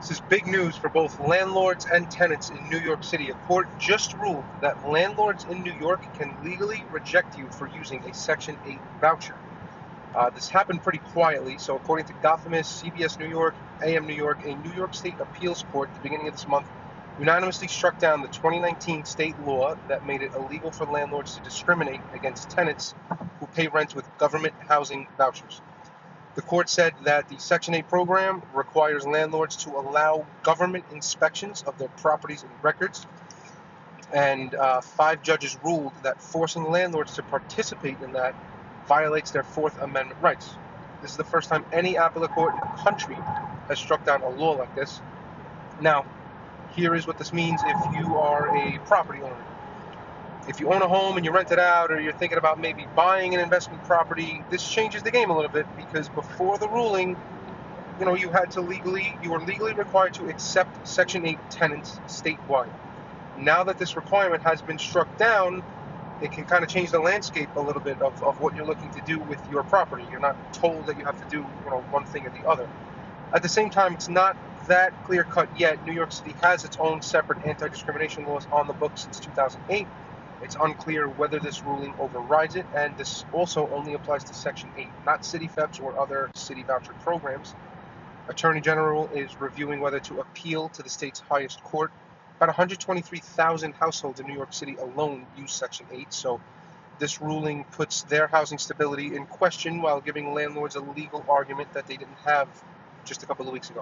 This is big news for both landlords and tenants in New York City. A court just ruled that landlords in New York can legally reject you for using a Section 8 voucher. This happened pretty quietly, so according to Gothamist, CBS New York, AM New York, a New York State Appeals Court at the beginning of this month unanimously struck down the 2019 state law that made it illegal for landlords to discriminate against tenants who pay rent with government housing vouchers. The court said that the Section 8 program requires landlords to allow government inspections of their properties and records, and 5 judges ruled that forcing landlords to participate in that violates their Fourth Amendment rights. This is the first time any appellate court in the country has struck down a law like this. Now, here is what this means if you are a property owner. If you own a home and you rent it out, or you're thinking about maybe buying an investment property, this changes the game a little bit, because before the ruling, you were legally required to accept Section 8 tenants statewide. Now that this requirement has been struck down, it can kind of change the landscape a little bit of what you're looking to do with your property. You're not told that you have to do one thing or the other. At the same time, it's not that clear-cut yet. New York City has its own separate anti-discrimination laws on the books since 2008. It's unclear whether this ruling overrides it, and this also only applies to Section 8, not city FEPs or other city voucher programs. Attorney General is reviewing whether to appeal to the state's highest court. About 123,000 households in New York City alone use Section 8, so this ruling puts their housing stability in question while giving landlords a legal argument that they didn't have just a couple of weeks ago.